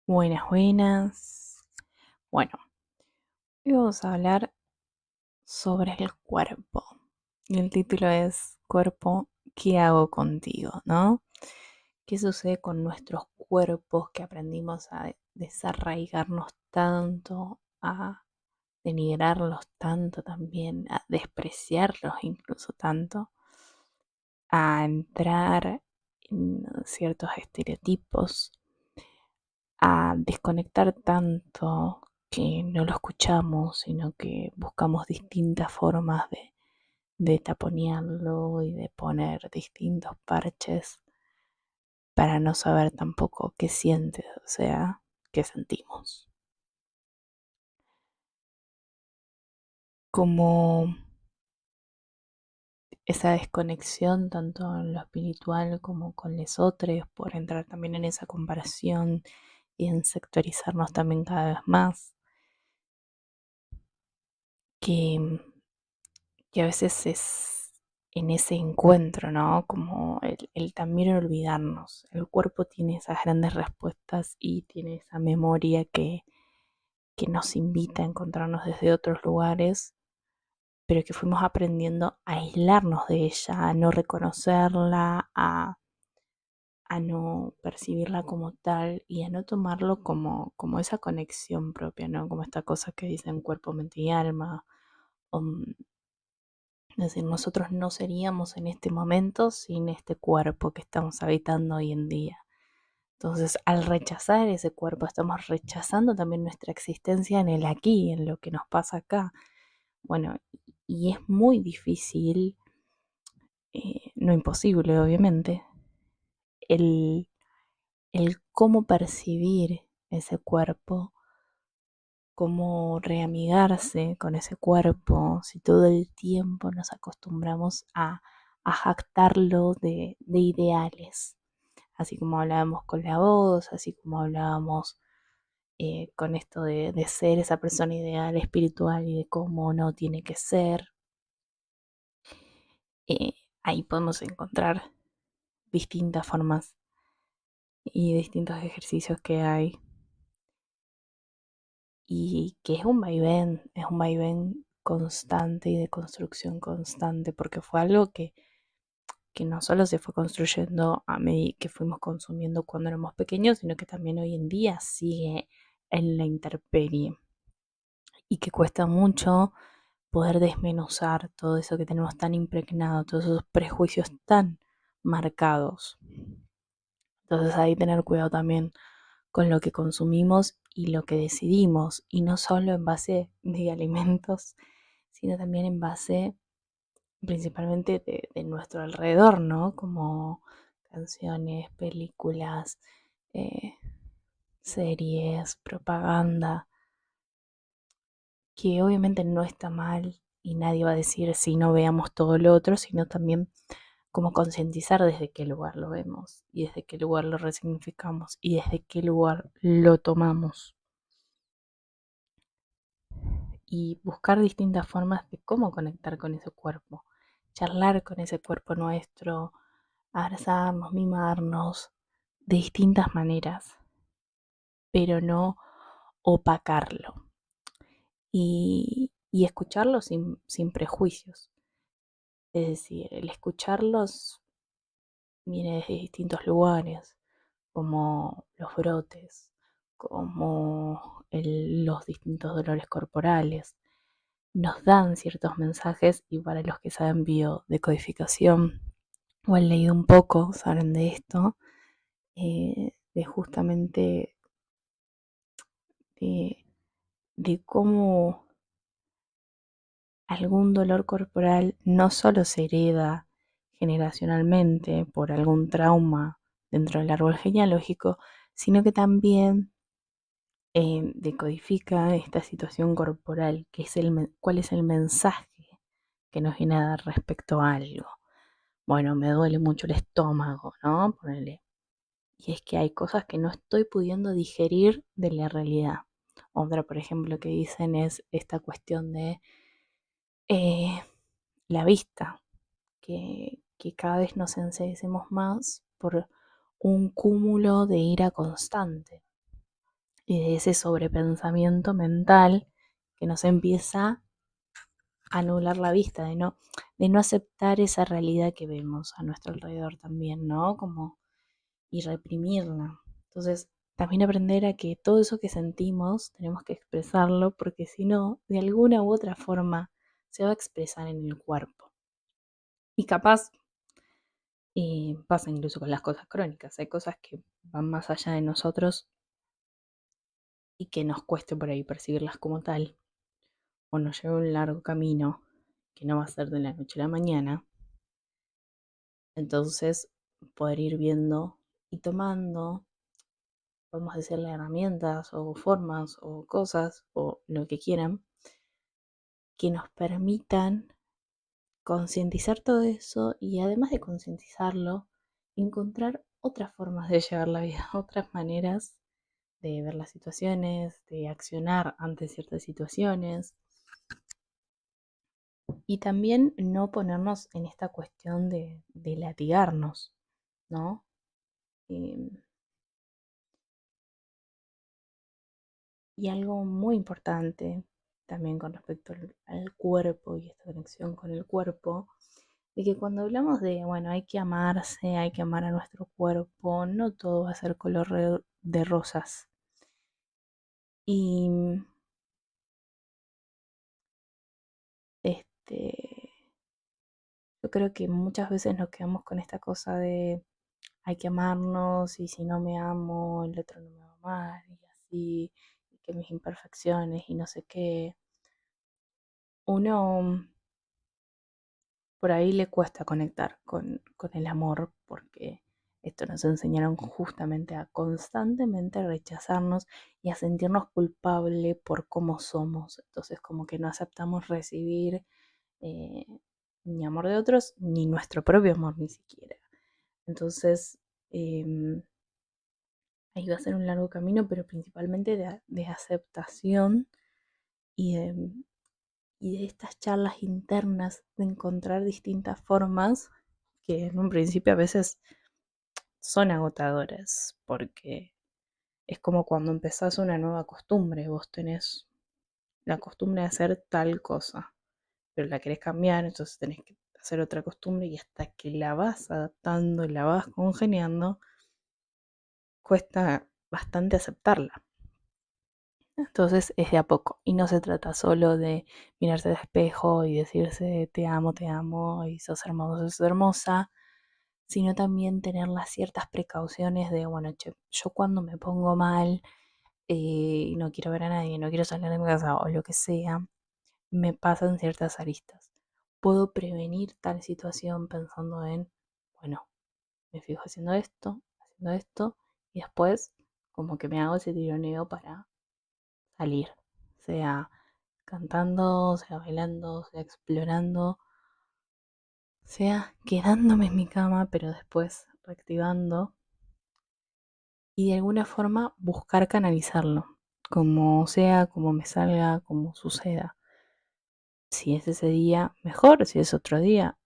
Buenas, buenas. Bueno, hoy vamos a hablar sobre el cuerpo. Y el título es Cuerpo, ¿qué hago contigo? ¿No? ¿Qué sucede con nuestros cuerpos que aprendimos a desarraigarnos tanto, a denigrarlos tanto también, a despreciarlos incluso tanto, a entrar en ciertos estereotipos, a desconectar tanto que no lo escuchamos, sino que buscamos distintas formas de taponearlo y de poner distintos parches para no saber tampoco qué siente, o sea, qué sentimos. Como esa desconexión tanto en lo espiritual como con los otros, por entrar también en esa comparación y en sectorizarnos también cada vez más, que que a veces es en ese encuentro, ¿no? Como el también olvidarnos. El cuerpo tiene esas grandes respuestas y tiene esa memoria que nos invita a encontrarnos desde otros lugares, pero que fuimos aprendiendo a aislarnos de ella, a no reconocerla, a no percibirla como tal y a no tomarlo como esa conexión propia, ¿no? Como esta cosa que dicen cuerpo, mente y alma. O, Es decir, nosotros no seríamos en este momento sin este cuerpo que estamos habitando hoy en día. Entonces, al rechazar ese cuerpo, estamos rechazando también nuestra existencia en el aquí, en lo que nos pasa acá. Bueno, y es muy difícil, no imposible, obviamente, el, el cómo percibir ese cuerpo, cómo reamigarse con ese cuerpo, si todo el tiempo nos acostumbramos a jactarlo de ideales, así como hablábamos con la voz, así como hablábamos con esto de ser esa persona ideal espiritual y de cómo no tiene que ser. eh, Ahí podemos encontrar distintas formas y distintos ejercicios que hay y que es un vaivén constante y de construcción constante, porque fue algo que no solo se fue construyendo a medida que fuimos consumiendo cuando éramos pequeños, sino que también hoy en día sigue en la intemperie y que cuesta mucho poder desmenuzar todo eso que tenemos tan impregnado, todos esos prejuicios tan marcados. Entonces hay que tener cuidado también con lo que consumimos y lo que decidimos, y no solo en base de alimentos, sino también en base principalmente de nuestro alrededor, ¿no? Como canciones, películas, eh, series, propaganda, que obviamente no está mal y nadie va a decir si no veamos todo lo otro, sino también como concientizar desde qué lugar lo vemos y desde qué lugar lo resignificamos y desde qué lugar lo tomamos. Y buscar distintas formas de cómo conectar con ese cuerpo, charlar con ese cuerpo nuestro, abrazarnos, mimarnos de distintas maneras, pero no opacarlo y escucharlo sin prejuicios. Es decir, el escucharlos viene desde distintos lugares, como los brotes, como los distintos dolores corporales. Nos dan ciertos mensajes y para los que saben biodecodificación o han leído un poco, saben de esto, de justamente de, de cómo algún dolor corporal no solo se hereda generacionalmente por algún trauma dentro del árbol genealógico, sino que también decodifica esta situación corporal, que es cuál es el mensaje que nos viene a dar respecto a algo. Bueno, me duele mucho el estómago, ¿no? Ponele. Y es que hay cosas que no estoy pudiendo digerir de la realidad. Otra, por ejemplo, que dicen es esta cuestión de eh, la vista, que cada vez nos enseguecemos más por un cúmulo de ira constante y de ese sobrepensamiento mental que nos empieza a anular la vista, de no aceptar esa realidad que vemos a nuestro alrededor también, ¿no? Como y reprimirla. Entonces, también aprender a que todo eso que sentimos tenemos que expresarlo porque si no, de alguna u otra forma se va a expresar en el cuerpo. Y capaz pasa incluso con las cosas crónicas. Hay cosas que van más allá de nosotros y que nos cueste por ahí percibirlas como tal. O nos lleva un largo camino que no va a ser de la noche a la mañana. Entonces, poder ir viendo y tomando, podemos decirle herramientas o formas o cosas o lo que quieran, que nos permitan concientizar todo eso y además de concientizarlo, encontrar otras formas de llevar la vida, otras maneras de ver las situaciones, de accionar ante ciertas situaciones y también no ponernos en esta cuestión de latigarnos, ¿no? Eh, y algo muy importante también con respecto al cuerpo y esta conexión con el cuerpo, de que cuando hablamos de, bueno, hay que amarse, hay que amar a nuestro cuerpo, no todo va a ser color de rosas. Y este, yo creo que muchas veces nos quedamos con esta cosa de hay que amarnos y si no me amo, el otro no me va a amar y así, y que mis imperfecciones y no sé qué. Uno por ahí le cuesta conectar con el amor porque esto nos enseñaron justamente a constantemente rechazarnos y a sentirnos culpables por cómo somos. Entonces como que no aceptamos recibir eh, ni amor de otros, ni nuestro propio amor ni siquiera. Entonces em, ahí va a ser un largo camino, pero principalmente de aceptación y y de estas charlas internas, de encontrar distintas formas que en un principio a veces son agotadoras, porque es como cuando empezás una nueva costumbre, vos tenés la costumbre de hacer tal cosa, pero la querés cambiar, entonces tenés que hacer otra costumbre y hasta que la vas adaptando y la vas congeniando, cuesta bastante aceptarla. Entonces es de a poco y no se trata solo de mirarse al espejo y decirse te amo y sos hermoso, sos hermosa, sino también tener las ciertas precauciones de, bueno, che, yo cuando me pongo mal y no quiero ver a nadie, no quiero salir de mi casa o lo que sea, me pasan ciertas aristas. Puedo prevenir tal situación pensando en, bueno, me fijo haciendo esto y después como que me hago ese tironeo para salir, sea cantando, sea bailando, sea explorando, sea quedándome en mi cama, pero después reactivando y de alguna forma buscar canalizarlo, como sea, como me salga, como suceda. Si es ese día, mejor, si es otro día,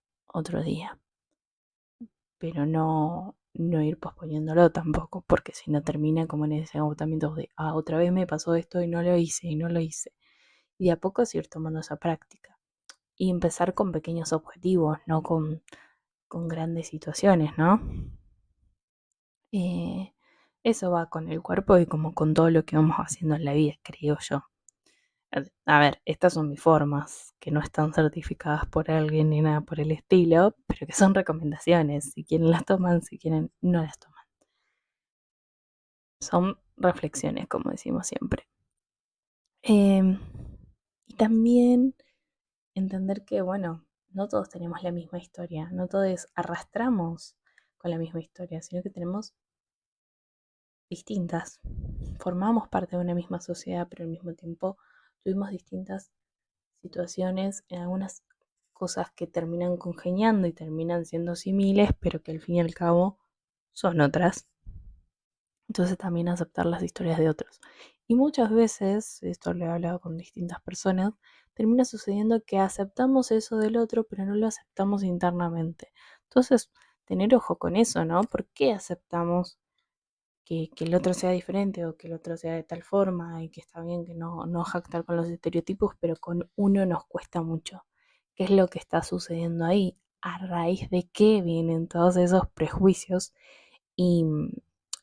pero no ir posponiéndolo tampoco, porque si no termina como en ese agotamiento de, otra vez me pasó esto y no lo hice y no lo hice. Y de a poco es ir tomando esa práctica. Y empezar con pequeños objetivos, no con grandes situaciones, ¿no? Eh, eso va con el cuerpo y como con todo lo que vamos haciendo en la vida, creo yo. A ver, estas son mis formas, que no están certificadas por alguien ni nada por el estilo, pero que son recomendaciones. Si quieren las toman, si quieren no las toman. Son reflexiones, como decimos siempre. Y también entender que, bueno, no todos tenemos la misma historia, no todos arrastramos con la misma historia, sino que tenemos distintas. Formamos parte de una misma sociedad, pero al mismo tiempo tuvimos distintas situaciones, en algunas cosas que terminan congeniando y terminan siendo similares, pero que al fin y al cabo son otras. Entonces también aceptar las historias de otros. Y muchas veces, esto lo he hablado con distintas personas, termina sucediendo que aceptamos eso del otro, pero no lo aceptamos internamente. Entonces, tener ojo con eso, ¿no? ¿Por qué aceptamos que el otro sea diferente o que el otro sea de tal forma y que está bien que no jactar con los estereotipos, pero con uno nos cuesta mucho? ¿Qué es lo que está sucediendo ahí? ¿A raíz de qué vienen todos esos prejuicios y,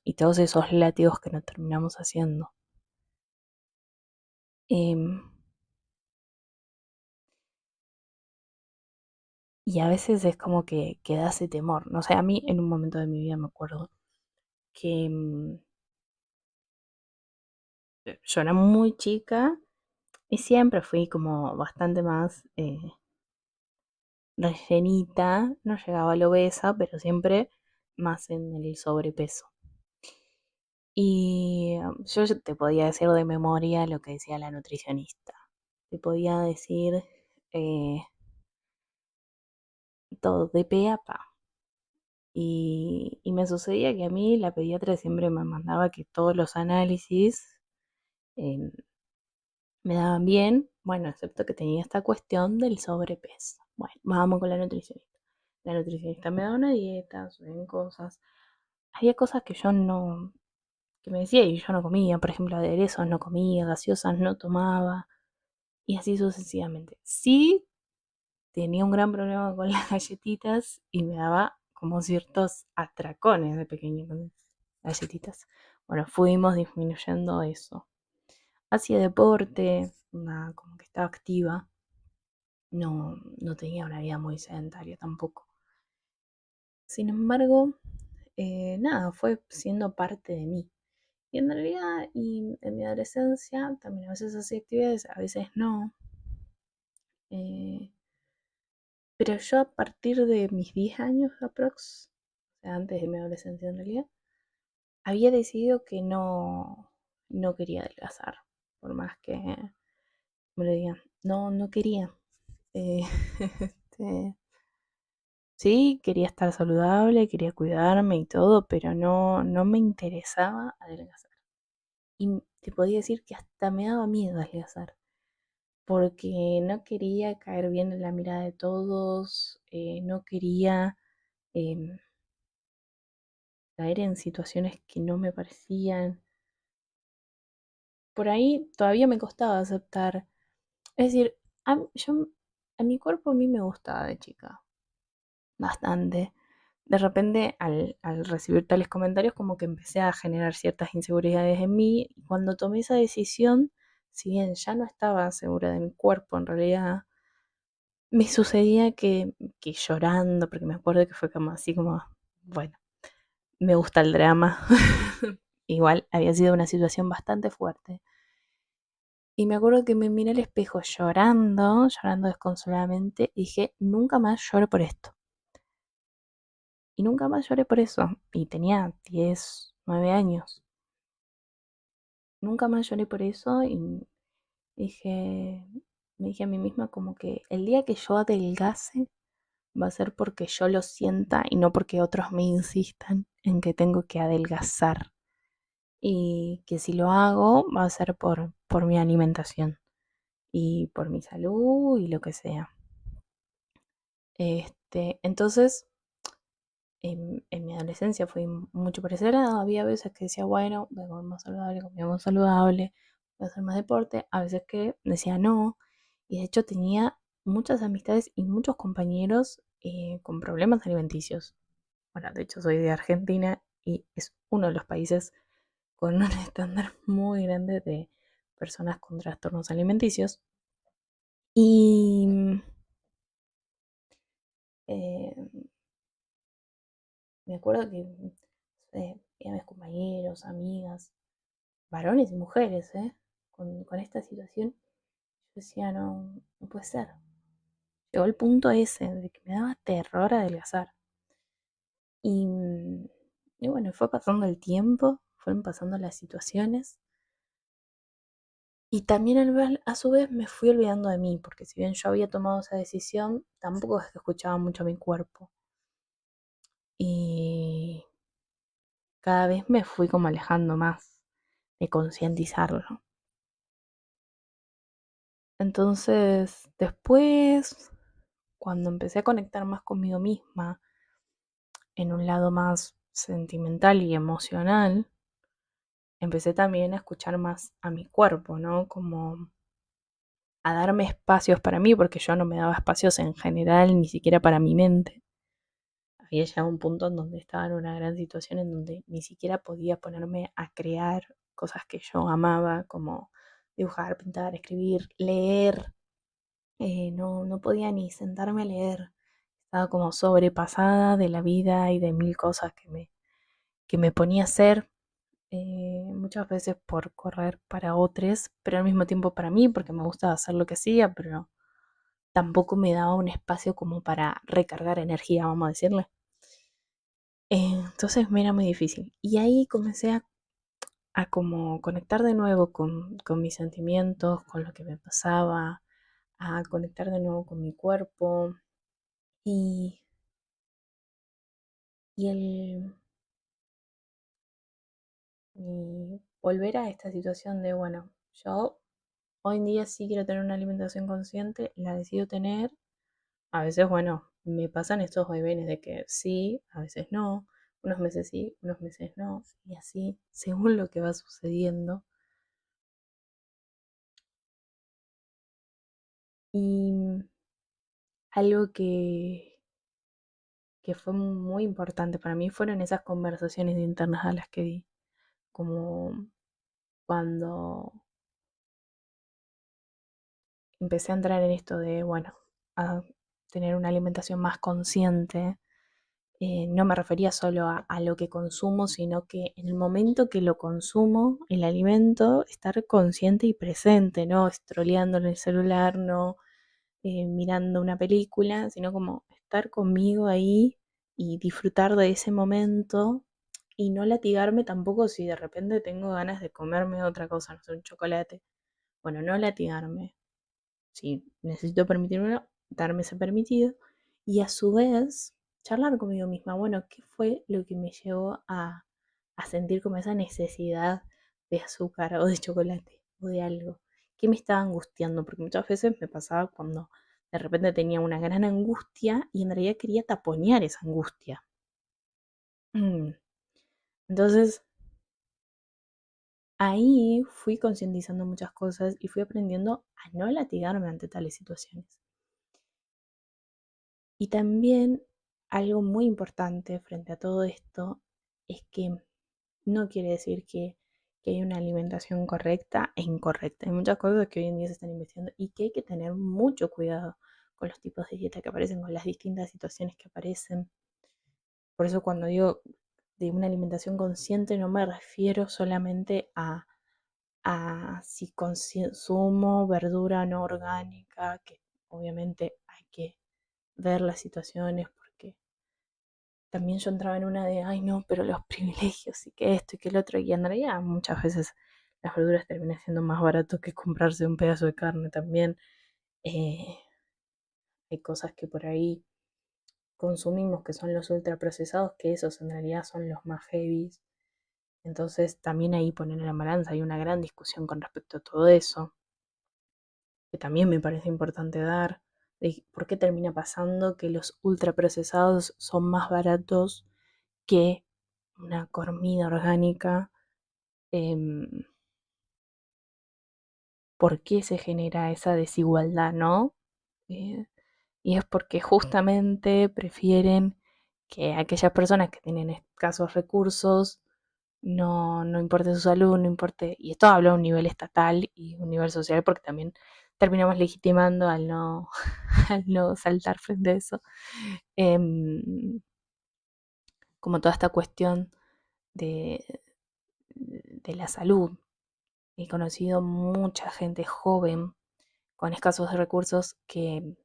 y todos esos látigos que nos terminamos haciendo? Em, y a veces es como que da ese temor. No sé, a mí en un momento de mi vida me acuerdo que yo era muy chica y siempre fui como bastante más rellenita, no llegaba a la obesa, pero siempre más en el sobrepeso. Y yo te podía decir de memoria lo que decía la nutricionista. Te podía decir eh, todo de pe a pa. Y me sucedía que a mí la pediatra siempre me mandaba que todos los análisis eh, me daban bien, bueno, excepto que tenía esta cuestión del sobrepeso. Bueno, vamos con la nutricionista. La nutricionista me daba una dieta, suben cosas. Había cosas que yo no, que me decía y yo no comía, por ejemplo, aderezos no comía, gaseosas no tomaba, y así sucesivamente. Sí tenía un gran problema con las galletitas y me daba como ciertos atracones de pequeña con las galletitas. Bueno, fuimos disminuyendo eso. Hacía deporte, como que estaba activa, no tenía una vida muy sedentaria tampoco. Sin embargo, nada, fue siendo parte de mí. Y en realidad, y en mi adolescencia, también a veces hacía actividades, a veces no. eh, pero yo a partir de mis 10 años aprox, o sea, antes de mi adolescencia en realidad, había decidido que no quería adelgazar, por más que me lo digan. No quería. Eh, este, sí, quería estar saludable, quería cuidarme y todo, pero no me interesaba adelgazar. Y te podía decir que hasta me daba miedo adelgazar, porque no quería caer bien en la mirada de todos, no quería em, caer en situaciones que no me parecían. Por ahí todavía me costaba aceptar. Es decir, a mi cuerpo a mí me gustaba de chica, bastante. De repente, al recibir tales comentarios, como que empecé a generar ciertas inseguridades en mí. Y cuando tomé esa decisión, si bien ya no estaba segura de mi cuerpo, en realidad, me sucedía que llorando, porque me acuerdo que fue como así como, bueno, me gusta el drama. Igual había sido una situación bastante fuerte. Y me acuerdo que me miré al espejo llorando desconsoladamente, y dije, nunca más lloro por esto. Y nunca más lloré por eso. Y tenía 10 9 años. Nunca más lloré por eso y dije, me dije a mí misma como que el día que yo adelgace va a ser porque yo lo sienta y no porque otros me insistan en que tengo que adelgazar. Y que si lo hago va a ser por mi alimentación y por mi salud y lo que sea. Entonces, en mi adolescencia fui mucho por ese lado. Había veces que decía, bueno, voy a comer más saludable, comía más saludable, voy a hacer más deporte. A veces que decía no. Y de hecho tenía muchas amistades y muchos compañeros con problemas alimenticios. Bueno, de hecho soy de Argentina y es uno de los países con un estándar muy grande de personas con trastornos alimenticios. Y eh, me acuerdo que veía a mis compañeros, amigas, varones y mujeres, con esta situación. Yo decía, no puede ser. Llegó el punto ese de que me daba terror adelgazar. Y, y bueno, fue pasando el tiempo, fueron pasando las situaciones. Y también a su vez me fui olvidando de mí, porque si bien yo había tomado esa decisión, tampoco es que escuchaba mucho a mi cuerpo. Y cada vez me fui como alejando más de concientizarlo. Entonces, después, cuando empecé a conectar más conmigo misma, en un lado más sentimental y emocional, empecé también a escuchar más a mi cuerpo, ¿no? Como a darme espacios para mí, porque yo no me daba espacios en general, ni siquiera para mi mente. Había llegado a un punto en donde estaba en una gran situación en donde ni siquiera podía ponerme a crear cosas que yo amaba, como dibujar, pintar, escribir, leer. No podía ni sentarme a leer. Estaba como sobrepasada de la vida y de mil cosas que me ponía a hacer, muchas veces por correr para otros, pero al mismo tiempo para mí, porque me gustaba hacer lo que hacía, pero tampoco me daba un espacio como para recargar energía, vamos a decirle. Entonces me era muy difícil. Y ahí comencé a como conectar de nuevo con mis sentimientos, con lo que me pasaba, a conectar de nuevo con mi cuerpo y, y el y volver a esta situación de, bueno, yo hoy en día sí quiero tener una alimentación consciente, la decido tener. A veces, bueno, me pasan estos vaivenes de que sí, a veces no, unos meses sí, unos meses no, y así, según lo que va sucediendo. Y algo que fue muy importante para mí fueron esas conversaciones internas a las que di, como cuando empecé a entrar en esto de, bueno, a tener una alimentación más consciente. No me refería solo a lo que consumo, sino que en el momento que lo consumo, el alimento, estar consciente y presente, no scrolleando en el celular, no mirando una película, sino como estar conmigo ahí y disfrutar de ese momento y no latigarme tampoco si de repente tengo ganas de comerme otra cosa, no sé, un chocolate. Bueno, no latigarme, si necesito permitirme, darme ese permitido y a su vez charlar conmigo misma. Bueno, ¿qué fue lo que me llevó a sentir como esa necesidad de azúcar o de chocolate o de algo? ¿Qué me estaba angustiando? Porque muchas veces me pasaba cuando de repente tenía una gran angustia y en realidad quería taponear esa angustia. Entonces ahí fui concientizando muchas cosas y fui aprendiendo a no latigarme ante tales situaciones. Y también algo muy importante frente a todo esto es que no quiere decir que hay una alimentación correcta e incorrecta. Hay muchas cosas que hoy en día se están investigando y que hay que tener mucho cuidado con los tipos de dieta que aparecen, con las distintas situaciones que aparecen. Por eso cuando digo de una alimentación consciente no me refiero solamente a si consumo verdura no orgánica, que obviamente hay que ver las situaciones porque también yo entraba en una de, ay no, pero los privilegios y que esto y que el otro, y en realidad muchas veces las verduras terminan siendo más barato que comprarse un pedazo de carne también. Eh, Hay cosas que por ahí consumimos que son los ultraprocesados, que esos en realidad son los más heavies. Entonces también ahí poner en la balanza, hay una gran discusión con respecto a todo eso, que también me parece importante dar, de por qué termina pasando que los ultraprocesados son más baratos que una comida orgánica. em, ¿Por qué se genera esa desigualdad, no? Eh, y es porque justamente prefieren que aquellas personas que tienen escasos recursos, no importe su salud, no importe, y esto habla a un nivel estatal y un nivel social, porque también terminamos legitimando al no, al no saltar frente a eso, em, como toda esta cuestión de, de la salud. He conocido mucha gente joven con escasos recursos que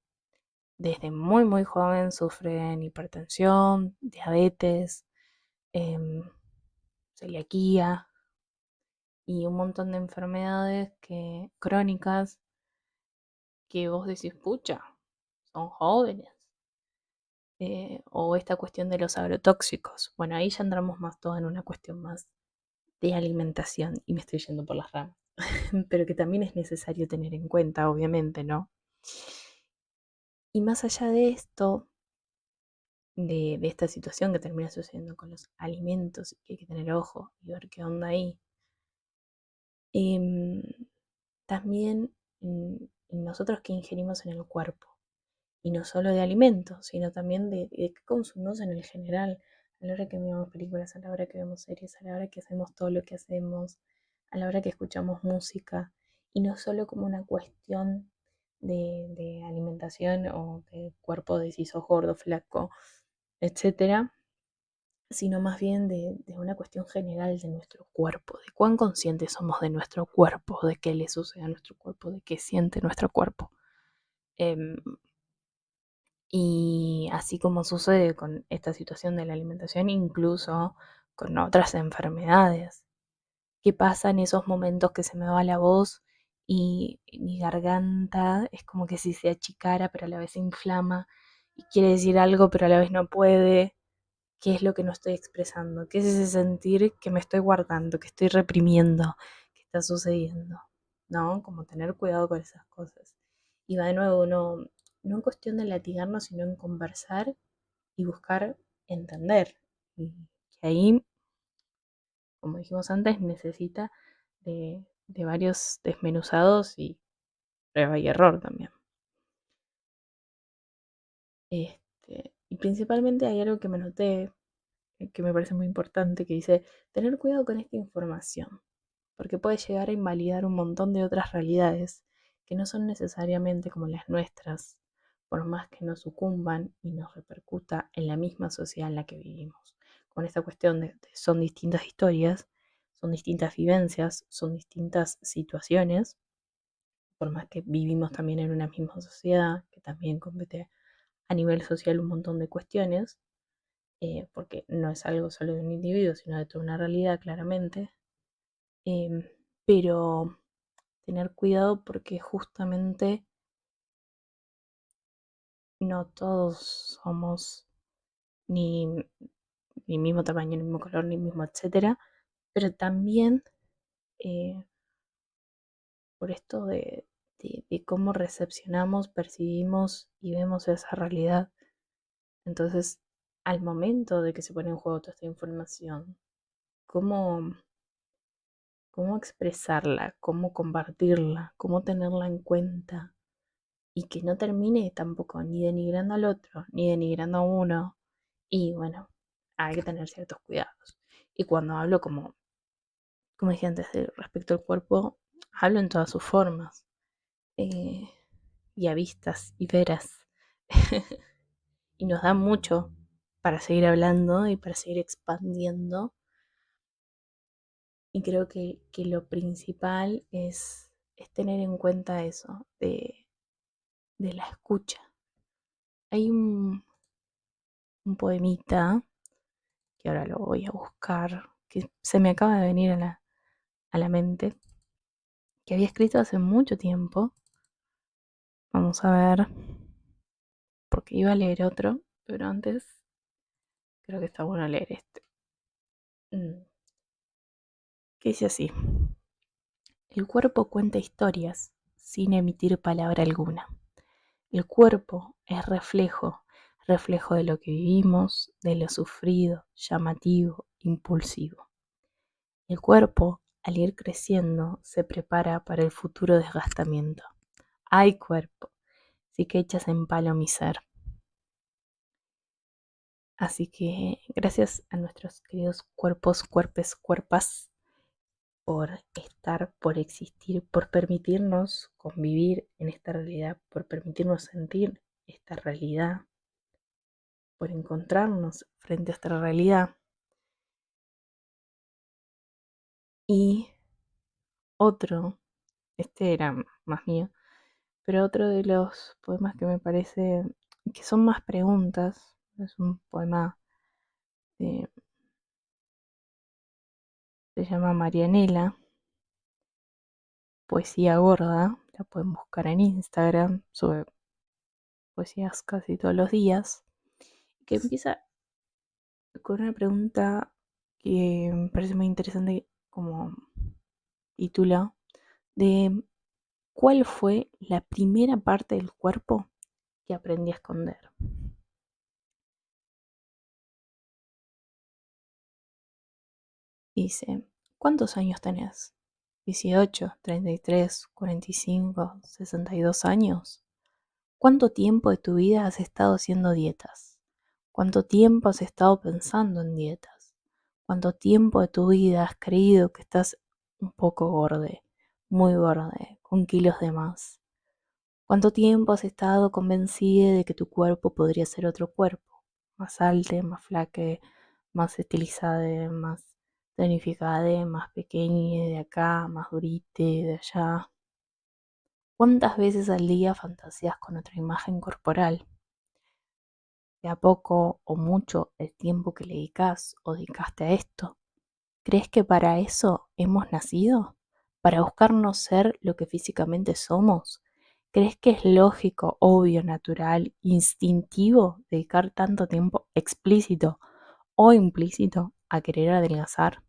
desde muy muy joven sufren hipertensión, diabetes, em, celiaquía y un montón de enfermedades crónicas que vos decís, pucha, son jóvenes. O esta cuestión de los agrotóxicos. Bueno, ahí ya entramos más todo en una cuestión más de alimentación y me estoy yendo por las ramas. pero que también es necesario tener en cuenta, obviamente, ¿no? Y más allá de esto, de esta situación que termina sucediendo con los alimentos y que hay que tener ojo y ver qué onda ahí, em, también en nosotros que ingerimos en el cuerpo, y no solo de alimentos, sino también de qué consumimos en el general, a la hora que vemos películas, a la hora que vemos series, a la hora que hacemos todo lo que hacemos, a la hora que escuchamos música, y no solo como una cuestión de alimentación o de cuerpo, de si sos gordo, flaco, etcétera, sino más bien de una cuestión general de nuestro cuerpo, de cuán conscientes somos de nuestro cuerpo, de qué le sucede a nuestro cuerpo, de qué siente nuestro cuerpo. Em, y así como sucede con esta situación de la alimentación, incluso con otras enfermedades. ¿Qué pasa en esos momentos que se me va la voz y mi garganta es como que si se achicara, pero a la vez se inflama y quiere decir algo, pero a la vez no puede? ¿Qué es lo que no estoy expresando? ¿Qué es ese sentir que me estoy guardando, que estoy reprimiendo, que está sucediendo? ¿No? Como tener cuidado con esas cosas. Y va de nuevo, no en cuestión de latigarnos, sino en conversar y buscar entender. Y que ahí, como dijimos antes, necesita de varios desmenuzados y prueba y error también. Y principalmente hay algo que me noté, que me parece muy importante, que dice, tener cuidado con esta información, porque puede llegar a invalidar un montón de otras realidades que no son necesariamente como las nuestras, por más que nos sucumban y nos repercuta en la misma sociedad en la que vivimos. Con esta cuestión de son distintas historias, son distintas vivencias, son distintas situaciones, por más que vivimos también en una misma sociedad, que también compete a nivel social un montón de cuestiones, porque no es algo solo de un individuo, sino de toda una realidad claramente. Em, pero tener cuidado porque justamente no todos somos ni, ni mismo tamaño, ni mismo color, ni mismo etcétera, pero también eh, por esto de cómo recepcionamos, percibimos y vemos esa realidad. Entonces, al momento de que se pone en juego toda esta información, ¿cómo, cómo expresarla, cómo compartirla, cómo tenerla en cuenta? Y que no termine tampoco ni denigrando al otro, ni denigrando a uno. Y bueno, hay que tener ciertos cuidados. Y cuando hablo como dije antes, respecto al cuerpo, hablo en todas sus formas, eh, y a vistas y veras. Y nos da mucho para seguir hablando y para seguir expandiendo. Y creo que lo principal es tener en cuenta eso, de la escucha. Hay un poemita que ahora lo voy a buscar, que se me acaba de venir a la mente, que había escrito hace mucho tiempo. Vamos a ver, porque iba a leer otro, pero antes creo que está bueno leer este. Que dice así: el cuerpo cuenta historias sin emitir palabra alguna. El cuerpo es reflejo, reflejo de lo que vivimos, de lo sufrido, llamativo, impulsivo. El cuerpo, al ir creciendo, se prepara para el futuro desgastamiento. ¡Ay, cuerpo! Sí que echas en palo mi ser. Así que gracias a nuestros queridos cuerpos, cuerpes, cuerpas, por estar, por existir, por permitirnos convivir en esta realidad, por permitirnos sentir esta realidad, por encontrarnos frente a esta realidad. Y otro, este era más mío, pero otro de los poemas que me parece que son más preguntas, es un poema de, se llama Marianela, Poesía Gorda, la pueden buscar en Instagram, sube poesías casi todos los días, que empieza con una pregunta que me parece muy interesante como título, de cuál fue la primera parte del cuerpo que aprendí a esconder. Dice, ¿cuántos años tenés? 18, 33, 45, 62 años. ¿Cuánto tiempo de tu vida has estado haciendo dietas? ¿Cuánto tiempo has estado pensando en dietas? ¿Cuánto tiempo de tu vida has creído que estás un poco gorde, muy gorde, con kilos de más? ¿Cuánto tiempo has estado convencida de que tu cuerpo podría ser otro cuerpo? Más alto, más flaque, más estilizado, más tonificado, más pequeño de acá, más durite de allá. ¿Cuántas veces al día fantaseas con otra imagen corporal? De a poco o mucho el tiempo que le dedicas o dedicaste a esto. ¿Crees que para eso hemos nacido? ¿Para buscarnos ser lo que físicamente somos? ¿Crees que es lógico, obvio, natural, instintivo dedicar tanto tiempo explícito o implícito a querer adelgazar?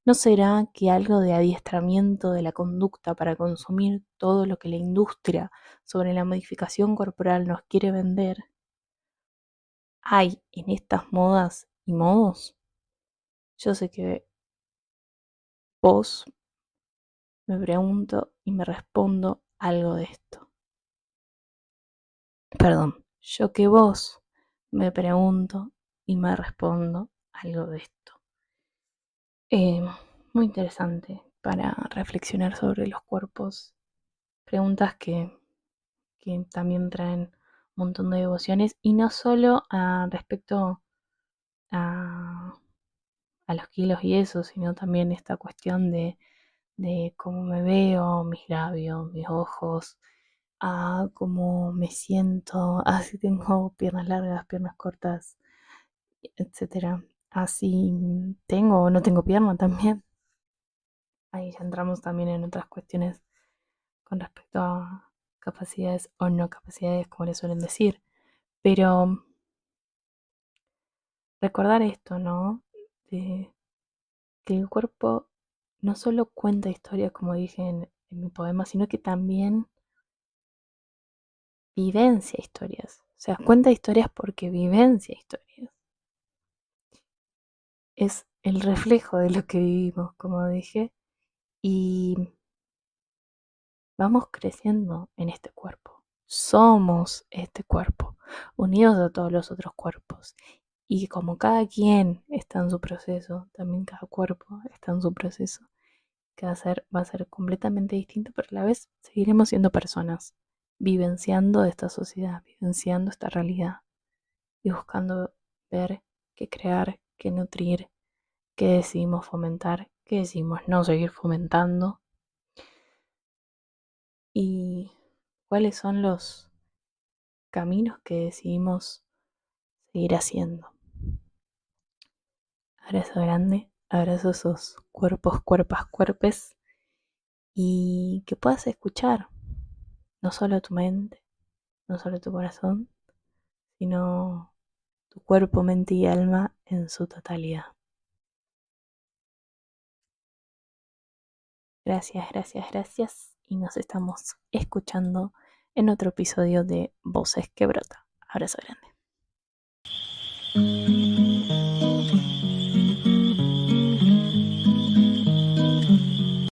¿No será que algo de adiestramiento de la conducta para consumir todo lo que la industria sobre la modificación corporal nos quiere vender hay en estas modas y modos? Yo sé que vos me pregunto y me respondo algo de esto. Perdón, yo que vos me pregunto y me respondo algo de esto. Eh, Muy interesante para reflexionar sobre los cuerpos. Preguntas que también traen un montón de devociones y no solo respecto a, a los kilos y eso, sino también esta cuestión de cómo me veo, mis labios, mis ojos, a cómo me siento, a si tengo piernas largas, piernas cortas, etcétera. Así tengo o no tengo pierna también. Ahí ya entramos también en otras cuestiones con respecto a capacidades o no capacidades, como le suelen decir. Pero recordar esto, ¿no? De que el cuerpo no solo cuenta historias, como dije en mi poema, sino que también vivencia historias. O sea, cuenta historias porque vivencia historias. Es el reflejo de lo que vivimos, como dije, y vamos creciendo en este cuerpo. Somos este cuerpo, unidos a todos los otros cuerpos. Y como cada quien está en su proceso, también cada cuerpo está en su proceso, que va a ser completamente distinto, pero a la vez seguiremos siendo personas, vivenciando esta sociedad, vivenciando esta realidad y buscando ver qué crear, qué nutrir, qué decidimos fomentar, qué decidimos no seguir fomentando y cuáles son los caminos que decidimos seguir haciendo. Abrazo grande, abrazo esos cuerpos, cuerpas, cuerpes y que puedas escuchar no solo tu mente, no solo tu corazón, sino tu cuerpo, mente y alma en su totalidad. Gracias, gracias, gracias y nos estamos escuchando en otro episodio de Voces que Brota. Abrazo grande.